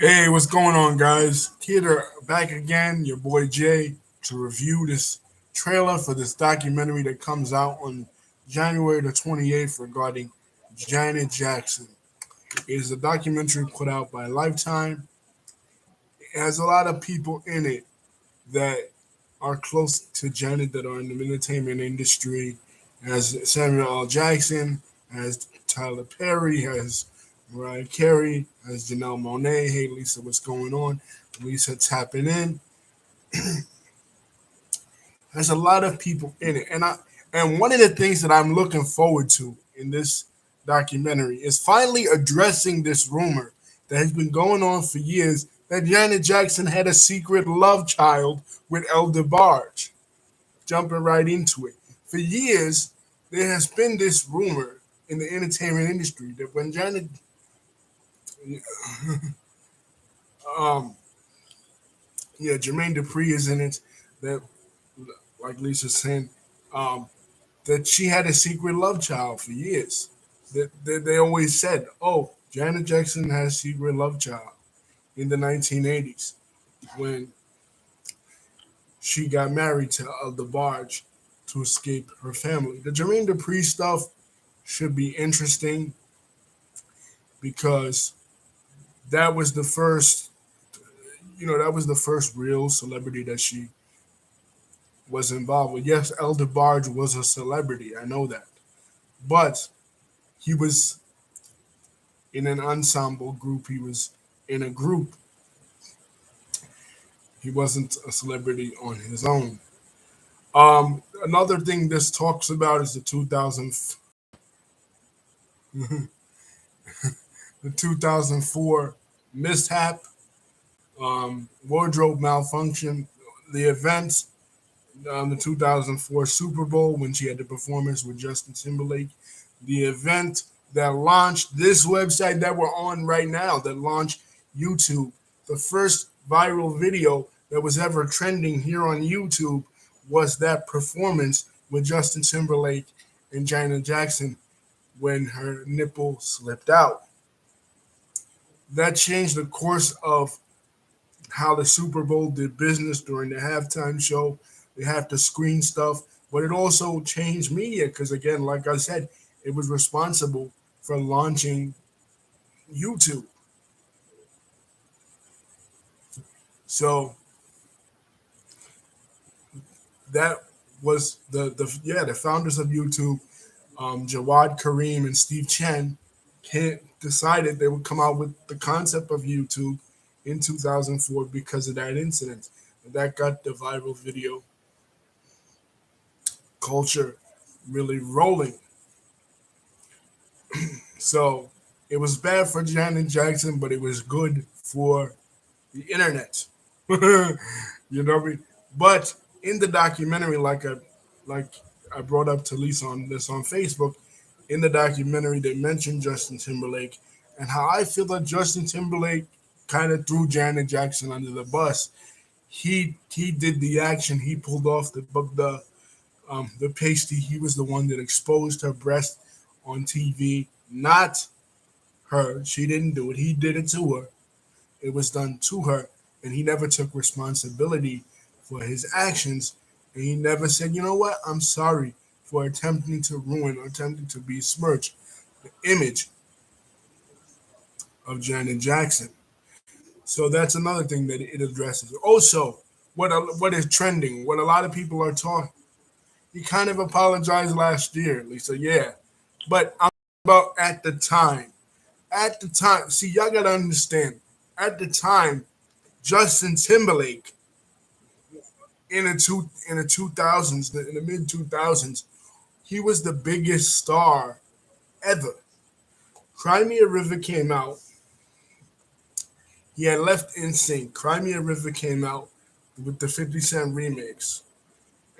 Hey, what's going on, guys? Here back again, your boy Jay, to review this trailer for this documentary that comes out on January the 28th regarding Janet Jackson. It is a documentary put out by Lifetime. It has a lot of people in it that are close to Janet that are in the entertainment industry. It has Samuel L. Jackson, has Tyler Perry, has Mariah Carey, has Janelle Monáe. Hey Lisa, what's going on? Lisa tapping in. There's a lot of people in it, and one of the things that I'm looking forward to in this documentary is finally addressing this rumor that has been going on for years that Janet Jackson had a secret love child with El DeBarge. Jumping right into it, for years there has been this rumor in the entertainment industry that when Janet, um, yeah, Jermaine Dupri is in it. That, like Lisa saying, um, that she had a secret love child for years. That they always said, "Oh, Janet Jackson had a secret love child in the 1980s when she got married to the barge to escape her family." The Jermaine Dupri stuff should be interesting because that was the first, that was the first real celebrity that she was involved with. Yes, El DeBarge was a celebrity, I know that, but he was in an ensemble group. He was in a group. He wasn't a celebrity on his own. Another thing this talks about is the 2004 mishap, wardrobe malfunction, the events, the 2004 Super Bowl when she had the performance with Justin Timberlake, the event that launched this website that we're on right now, that launched YouTube. The first viral video that was ever trending here on YouTube was that performance with Justin Timberlake and Janet Jackson when her nipple slipped out. That changed the course of how the Super Bowl did business during the halftime show. They have to screen stuff, but it also changed media because, again, like I said, it was responsible for launching YouTube. So that was the founders of YouTube, Jawad Kareem and Steve Chen, decided they would come out with the concept of YouTube in 2004 because of that incident. That got the viral video culture really rolling. So it was bad for Janet Jackson, but it was good for the internet. You know what I mean? But in the documentary, like I brought up to Lisa on this on Facebook, in the documentary they mentioned Justin Timberlake and how I feel that Justin Timberlake kind of threw Janet Jackson under the bus. He did the action. He pulled off the pasty. He was the one that exposed her breast on TV, not her. She didn't do it. He did it to her. It was done to her, and he never took responsibility for his actions. And he never said, "You know what? I'm sorry for attempting to ruin or attempting to besmirch the image of Janet Jackson." So that's another thing that it addresses. Also, what is trending? What a lot of people are talking. He kind of apologized last year, Lisa. Yeah, but I'm about at the time. At the time, see, y'all gotta understand. At the time, Justin Timberlake in the 2000s, in the mid 2000s, he was the biggest star ever. Crimea River came out. He had left in sync. Crimea River came out with the 50 Cent remix.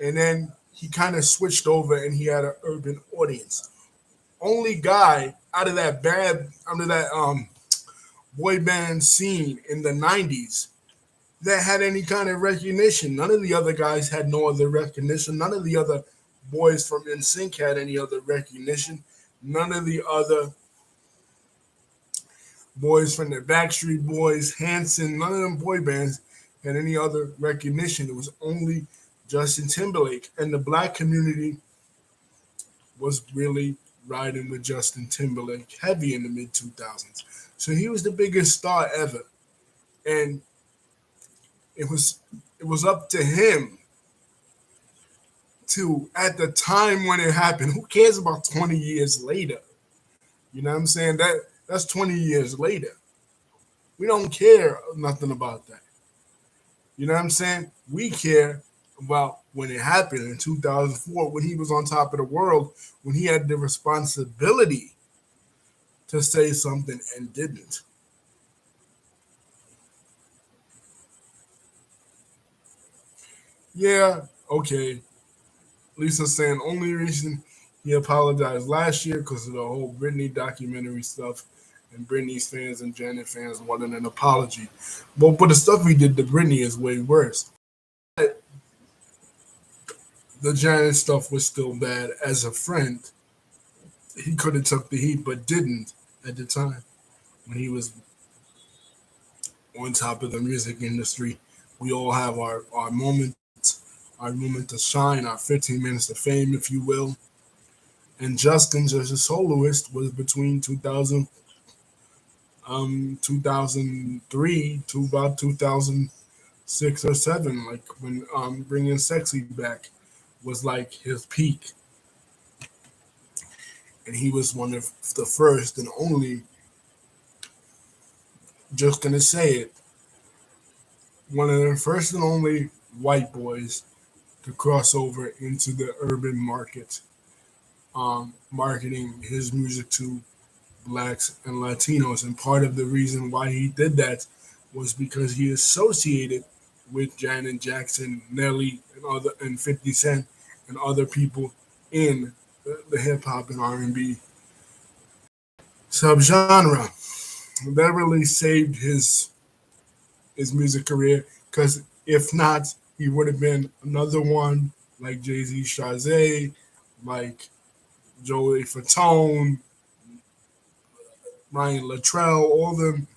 And then he kind of switched over and he had an urban audience. Only guy out of that boy band scene in the 90s that had any kind of recognition. None of the other guys had no other recognition. None of the other boys from NSYNC had any other recognition. None of the other Boys from the Backstreet Boys, Hanson, none of them boy bands had any other recognition. It was only Justin Timberlake. And the black community was really riding with Justin Timberlake heavy in the mid 2000s. So he was the biggest star ever. And it was it was up to him to, at the time when it happened, who cares about 20 years later? You know what I'm saying? That's 20 years later. We don't care nothing about that. You know what I'm saying? We care about when it happened in 2004, when he was on top of the world, when he had the responsibility to say something and didn't. Yeah, okay. Lisa saying only reason he apologized last year because of the whole Britney documentary stuff, and Britney's fans and Janet fans wanted an apology. But the stuff he did to Britney is way worse. The Janet stuff was still bad. As a friend, he could have took the heat, but didn't at the time when he was on top of the music industry. We all have our moment to shine, our 15 minutes of fame, if you will. And Justin's as a soloist was between 2003 to about 2006 or 7, like when bringing Sexy back was like his peak. And he was one of the first and only, just gonna say it, one of the first and only white boys to cross over into the urban market, marketing his music to blacks and Latinos. And part of the reason why he did that was because he associated with Janet Jackson, Nelly, and 50 Cent and other people in the hip hop and R&B subgenre. That really saved his music career, because if not, he would have been another one like Jay Z, Chazé, like Joey Fatone, Ryan Luttrell, all of them.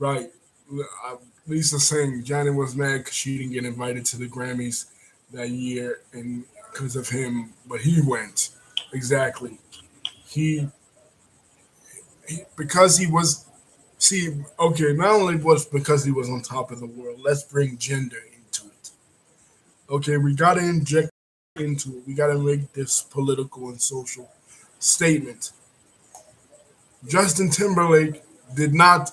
Right. Lisa saying Janet was mad because she didn't get invited to the Grammys that year, and because of him, but he went. Exactly. He, because he was, see, okay, not only was because he was on top of the world, let's bring gender into it. Okay, we got to inject into it. We got to make this political and social statement. Justin Timberlake did not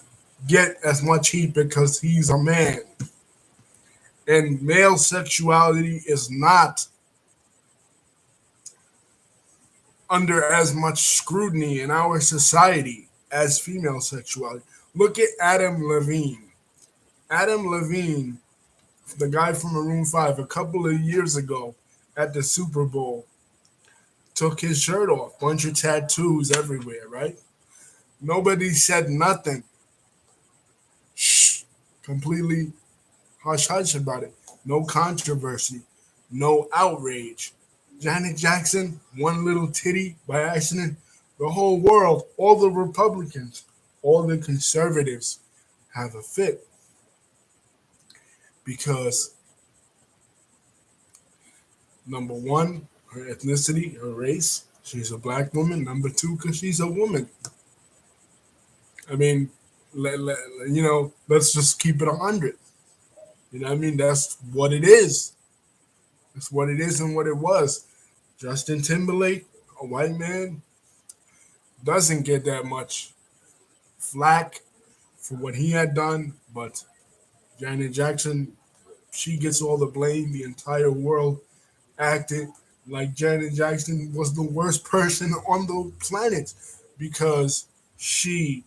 get as much heat because he's a man. And male sexuality is not under as much scrutiny in our society as female sexuality. Look at Adam Levine. Adam Levine, the guy from Maroon 5, a couple of years ago at the Super Bowl, took his shirt off, bunch of tattoos everywhere, right? Nobody said nothing. Shh, completely hush hush about it. No controversy, no outrage. Janet Jackson, one little titty by accident. The whole world, all the Republicans, all the conservatives have a fit because number one, her ethnicity, her race. She's a black woman. Number two, because she's a woman. I mean, let's just keep it 100. You know what I mean? That's what it is. That's what it is and what it was. Justin Timberlake, a white man, doesn't get that much flack for what he had done, but Janet Jackson, she gets all the blame. The entire world acted like Janet Jackson was the worst person on the planet because she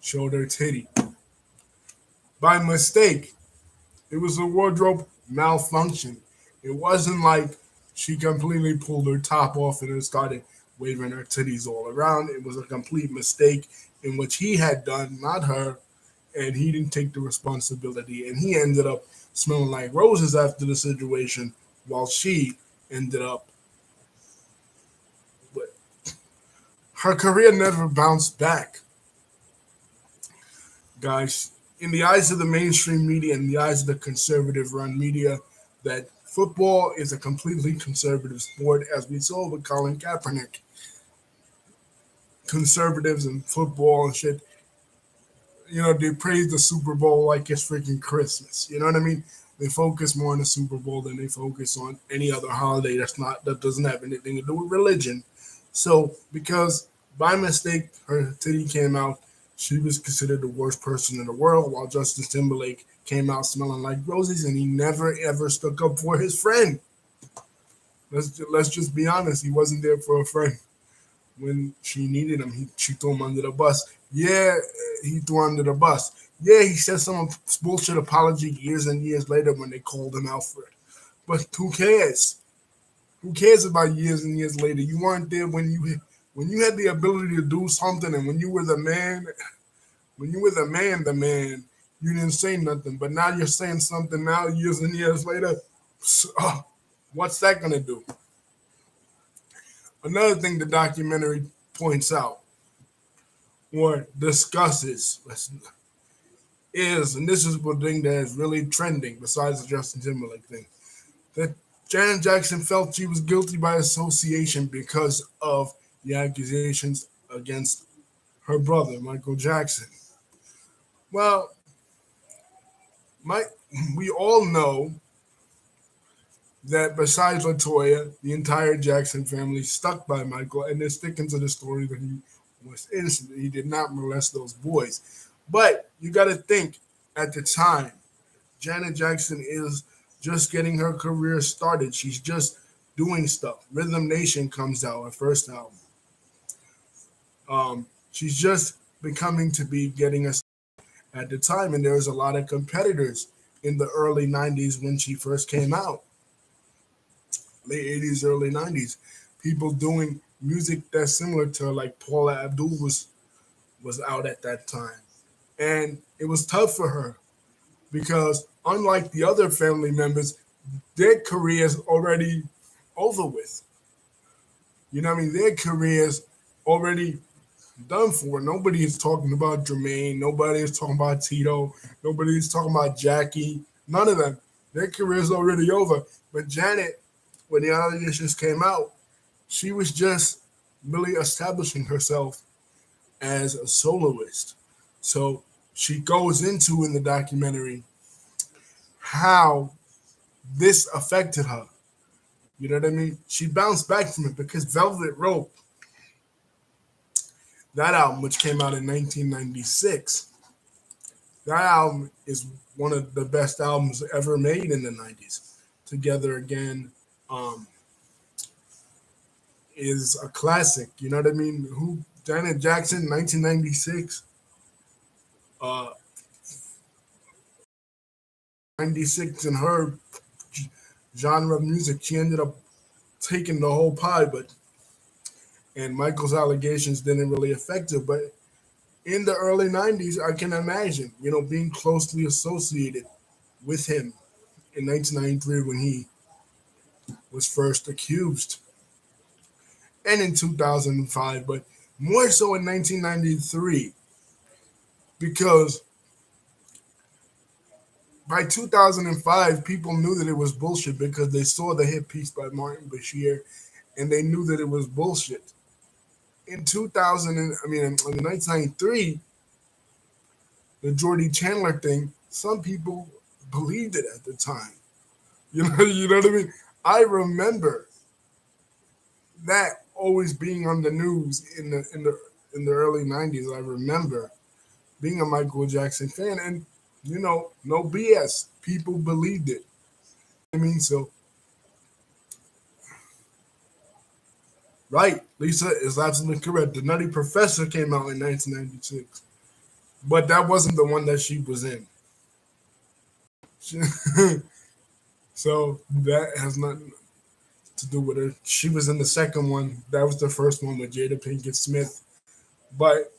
showed her titty by mistake. It was a wardrobe malfunction. It wasn't like she completely pulled her top off and then started waving her titties all around. It was a complete mistake in which he had done, not her. and he didn't take the responsibility, and he ended up smelling like roses after the situation, while she ended up. But her career never bounced back, guys. In the eyes of the mainstream media, in the eyes of the conservative-run media, that football is a completely conservative sport, as we saw with Colin Kaepernick. Conservatives and football and shit, they praise the Super Bowl like it's freaking Christmas. You know what I mean? They focus more on the Super Bowl than they focus on any other holiday that doesn't have anything to do with religion. So because by mistake her titty came out, she was considered the worst person in the world, while Justin Timberlake came out smelling like roses, and he never ever stuck up for his friend. Let's just be honest. He wasn't there for a friend when she needed him. She threw him under the bus. Yeah, he threw under the bus. Yeah, he said some bullshit apology years and years later when they called him out for it. But who cares? Who cares about years and years later? You weren't there when you had the ability to do something, and when you were the man, the man, you didn't say nothing. But now you're saying something now, years and years later. So, what's that gonna do? Another thing the documentary points out or discusses is, and this is the thing that is really trending besides the Justin Timberlake thing, that Janet Jackson felt she was guilty by association because of the accusations against her brother, Michael Jackson. Well, my, we all know that besides Latoya, the entire Jackson family stuck by Michael, and they're sticking to the story that he was innocent. He did not molest those boys. But you got to think, at the time, Janet Jackson is just getting her career started. She's just doing stuff. Rhythm Nation comes out, her first album. She's just becoming to be getting us at the time, and there was a lot of competitors in the early 90s when she first came out. Late 80s, early 90s. People doing music that's similar to like Paula Abdul was out at that time. And it was tough for her because unlike the other family members, their careers already over with. You know what I mean? Their careers already done for. Nobody is talking about Jermaine. Nobody is talking about Tito. Nobody is talking about Jackie. None of them. Their career's already over. But Janet, when the allegations came out, she was just really establishing herself as a soloist. So she goes into in the documentary how this affected her. You know what I mean? She bounced back from it because Velvet Rope, that album, which came out in 1996, that album is one of the best albums ever made in the 90s. Together Again is a classic. You know what I mean? Janet Jackson, 1996. 96 in her genre of music, she ended up taking the whole pie, and Michael's allegations didn't really affect her. But in the early 90s, I can imagine, being closely associated with him in 1993 when he was first accused, and in 2005, but more so in 1993, because by 2005, people knew that it was bullshit because they saw the hit piece by Martin Bashir, and they knew that it was bullshit. In 1993, the Jordy Chandler thing, some people believed it at the time. You know what I mean? I remember that always being on the news in the early 90s. I remember being a Michael Jackson fan, and no BS. People believed it. I mean, so right, Lisa is absolutely correct. The Nutty Professor came out in 1996, but that wasn't the one that she was in. So that has nothing to do with her. She was in the second one. That was the first one with Jada Pinkett Smith. But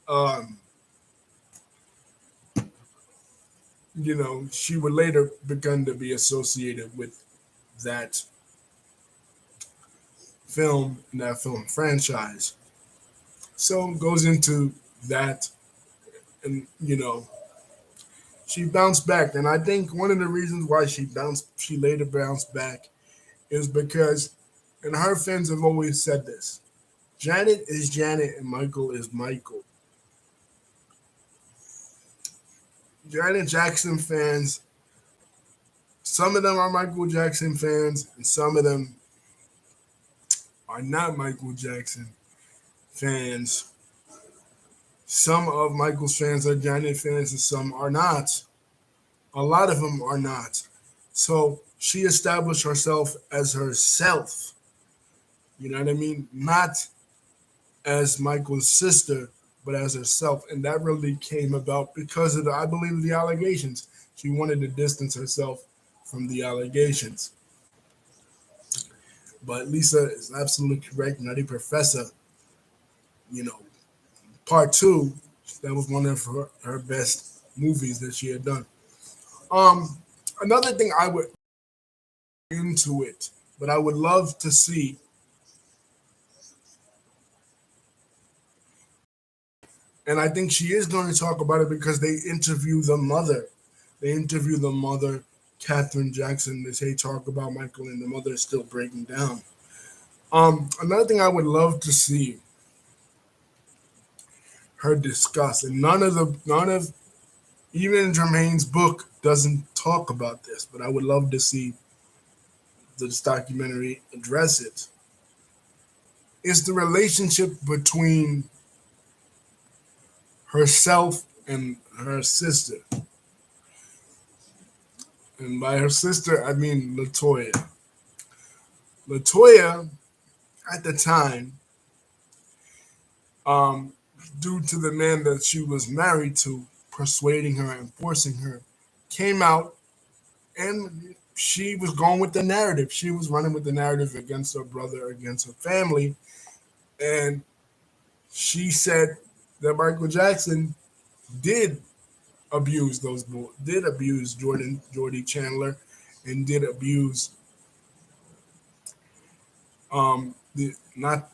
um, she would later begin to be associated with that film and that film franchise. So it goes into that, and she bounced back, and I think one of the reasons why she later bounced back, is because, and her fans have always said this: Janet is Janet, and Michael is Michael. Janet Jackson fans, some of them are Michael Jackson fans, and some of them are not Michael Jackson fans. Some of Michael's fans are Janet fans, and some are not. A lot of them are not. So she established herself as herself. You know what I mean? Not as Michael's sister, but as herself. And that really came about because of I believe, the allegations. She wanted to distance herself from the allegations. But Lisa is absolutely correct. Nutty Professor, you know, part two, that was one of her best movies that she had done. Um, Another thing I would into it, but I would love to see, and I think she is going to talk about it because they interview the mother. They interview the mother, Catherine Jackson. They say talk about Michael, and the mother is still breaking down. Another thing I would love to see her discuss, and none of even Jermaine's book doesn't talk about this, but I would love to see this documentary address it. Is the relationship between herself and her sister. And by her sister, I mean Latoya. Latoya, at the time, um, due to the man that she was married to persuading her and forcing her, came out, and she was going with the narrative. She was running with the narrative against her brother, against her family. And she said that Michael Jackson did did abuse Jordy Chandler, and did abuse not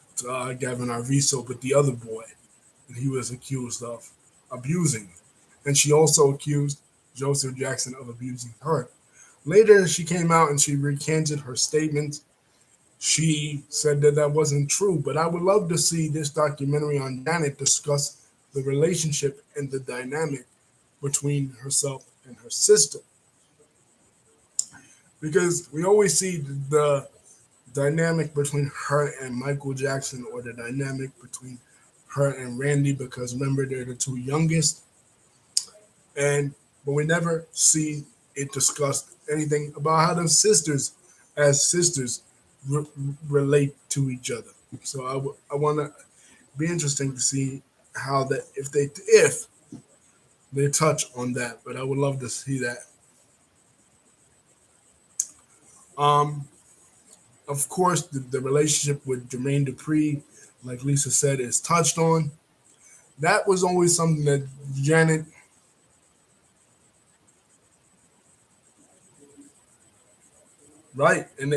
Gavin Arvizo, but the other boy that he was accused of abusing. And she also accused Joseph Jackson of abusing her. Later, she came out and she recanted her statement. She said that that wasn't true, but I would love to see this documentary on Janet discuss the relationship and the dynamic between herself and her sister. Because we always see the dynamic between her and Michael Jackson, or the dynamic between her and Randy, because remember, they're the two youngest. And but we never see it discussed anything about how the sisters, as sisters, re- relate to each other. So I want to be interesting to see how that, if they touch on that, but I would love to see that. Um, of course, the relationship with Jermaine Dupri, like Lisa said, is touched on. That was always something that Janet, right, and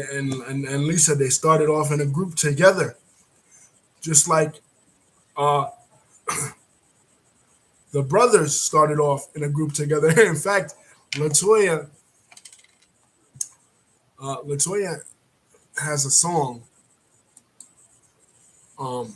Lisa, they started off in a group together, just like uh, the brothers started off in a group together. In fact, Latoya, Latoya has a song. Um,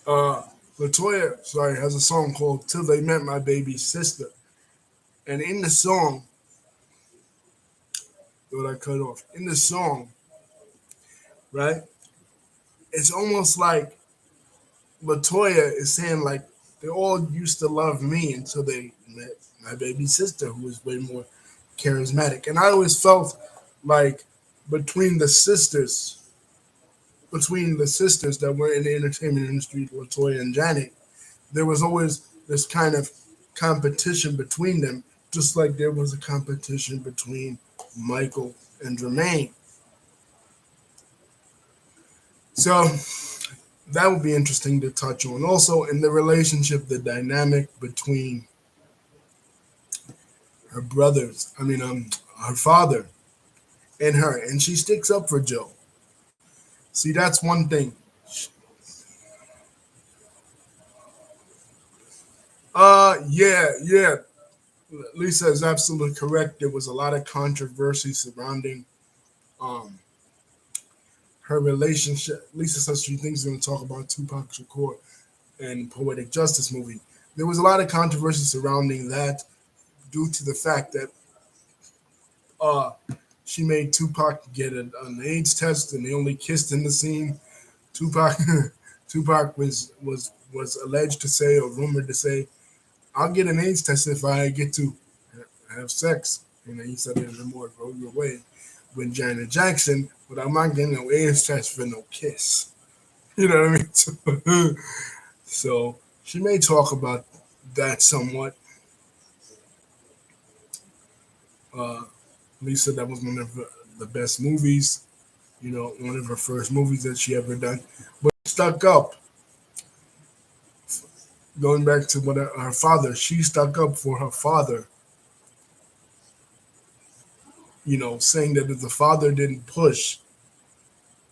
uh, Latoya, sorry, has a song called "Till They Met My Baby Sister," and in the song, what I cut off in the song, right? It's almost like Latoya is saying like they all used to love me until they met my baby sister, who was way more charismatic. And I always felt like between the sisters, between the sisters that were in the entertainment industry, Latoya and Janet, there was always this kind of competition between them, just like there was a competition between Michael and Jermaine. So that would be interesting to touch on. Also, in the relationship, the dynamic between her brothers, her father and her, and she sticks up for Joe. See, that's one thing. Yeah. Lisa is absolutely correct. There was a lot of controversy surrounding um her relationship. Lisa says she thinks she's going to talk about Tupac Shakur and Poetic Justice movie. There was a lot of controversy surrounding that due to the fact that uh she made Tupac get an AIDS test and they only kissed in the scene. Tupac Tupac was alleged to say or rumored to say, "I'll get an AIDS test if I get to have sex." And then he said it in a more vulgar way with Janet Jackson, but I'm not getting no AIDS test for no kiss. You know what I mean? So she may talk about that somewhat. Uh, Lisa, that was one of the best movies, one of her first movies that she ever done. But stuck up, going back to what her father, she stuck up for her father, saying that if the father didn't push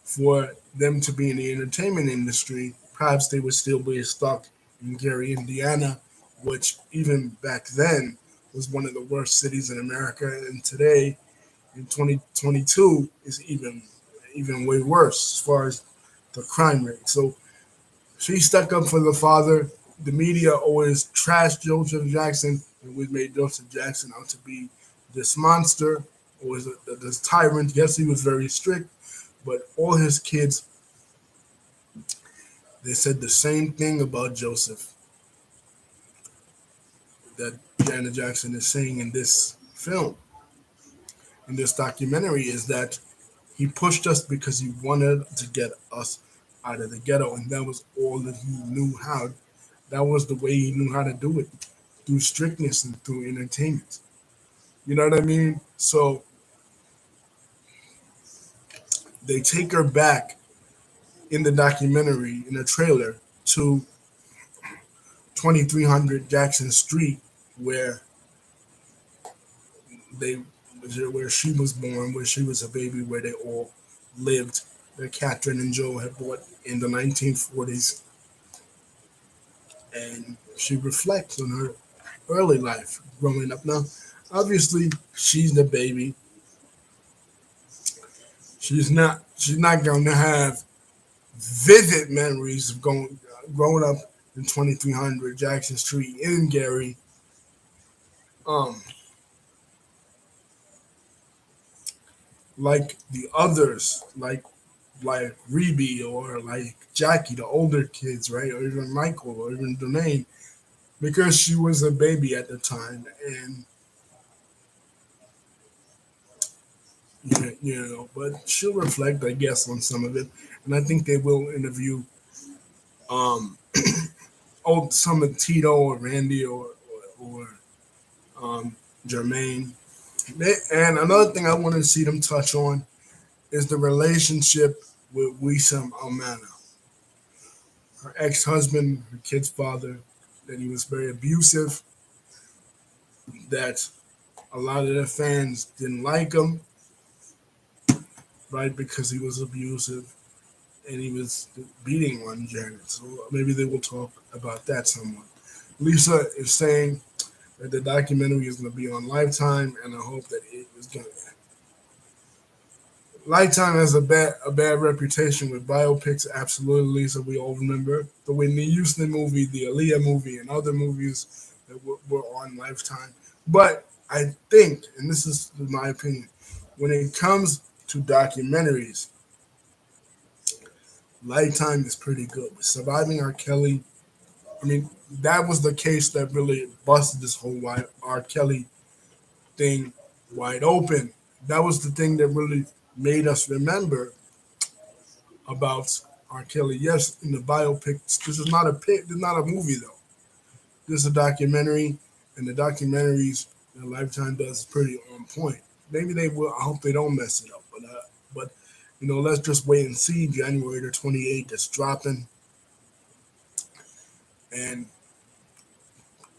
for them to be in the entertainment industry, perhaps they would still be stuck in Gary, Indiana, which even back then was one of the worst cities in America, and today in 2022 is even way worse as far as the crime rate. So she stuck up for the father. The media always trashed Joseph Jackson, and we made Joseph Jackson out to be this monster or this tyrant. Yes, he was very strict, but all his kids, they said the same thing about Joseph that Janet Jackson is saying in this film, in this documentary, is that he pushed us because he wanted to get us out of the ghetto, and that was all that he knew how. That was the way he knew how to do it, through strictness and through entertainment. You know what I mean? So they take her back in the documentary, in the trailer, to 2300 Jackson Street, where they where she was born, where she was a baby, where they all lived, that Catherine and Joe had bought in the 1940s. And she reflects on her early life growing up. Now, obviously, she's the baby. She's not going to have vivid memories of growing up in 2300 Jackson Street in Gary. Um, like the others, like Reby or like Jackie, the older kids, right, or even Michael or even Domain, because she was a baby at the time, and but she'll reflect, I guess, on some of it, and I think they will interview um some of Tito or Randy or Jermaine. And another thing I want to see them touch on is the relationship with Wisam Almana, her ex-husband, her kid's father, that he was very abusive, that a lot of the fans didn't like him, right, because he was abusive and he was beating on Janet. So maybe they will talk about that somewhat. Lisa is saying that the documentary is going to be on Lifetime, and I hope that it is going to. Lifetime has a bad reputation with biopics. Absolutely, Lisa. We all remember the Whitney Houston movie, the Aaliyah movie, and other movies that were on Lifetime. But I think, and this is my opinion, when it comes to documentaries, Lifetime is pretty good. With Surviving R. Kelly, I mean, that was the case that really busted this whole R. Kelly thing wide open. That was the thing that really made us remember about R. Kelly. Yes, in the biopic, this is not a pic, this is not a movie though. This is a documentary, and the documentaries that Lifetime does is pretty on point. Maybe they will. I hope they don't mess it up, but let's just wait and see. January the 28th, that's dropping, and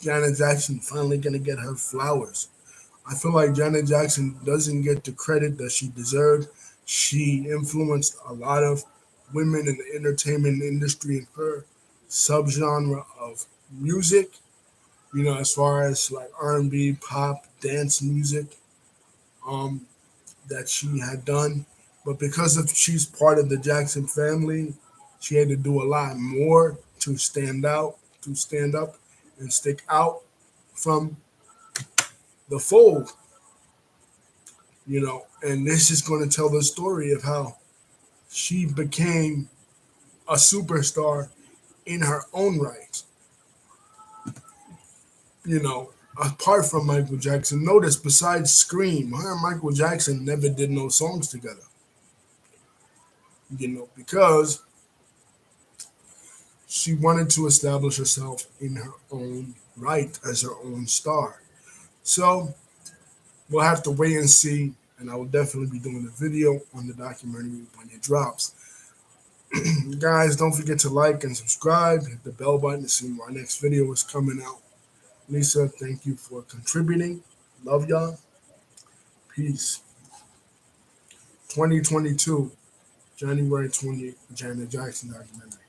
Janet Jackson finally gonna get her flowers. I feel like Janet Jackson doesn't get the credit that she deserved. She influenced a lot of women in the entertainment industry in her subgenre of music. As far as like R&B, pop, dance music, um, that she had done. But because of she's part of the Jackson family, she had to do a lot more to stand up and stick out from the fold. And this is going to tell the story of how she became a superstar in her own right. Apart from Michael Jackson, notice besides Scream, her and Michael Jackson never did no songs together. Because she wanted to establish herself in her own right as her own star. So we'll have to wait and see. And I will definitely be doing a video on the documentary when it drops. Guys, don't forget to like and subscribe. Hit the bell button to see when our next video is coming out. Lisa, thank you for contributing. Love y'all. Peace. 2022, January 20th, Janet Jackson documentary.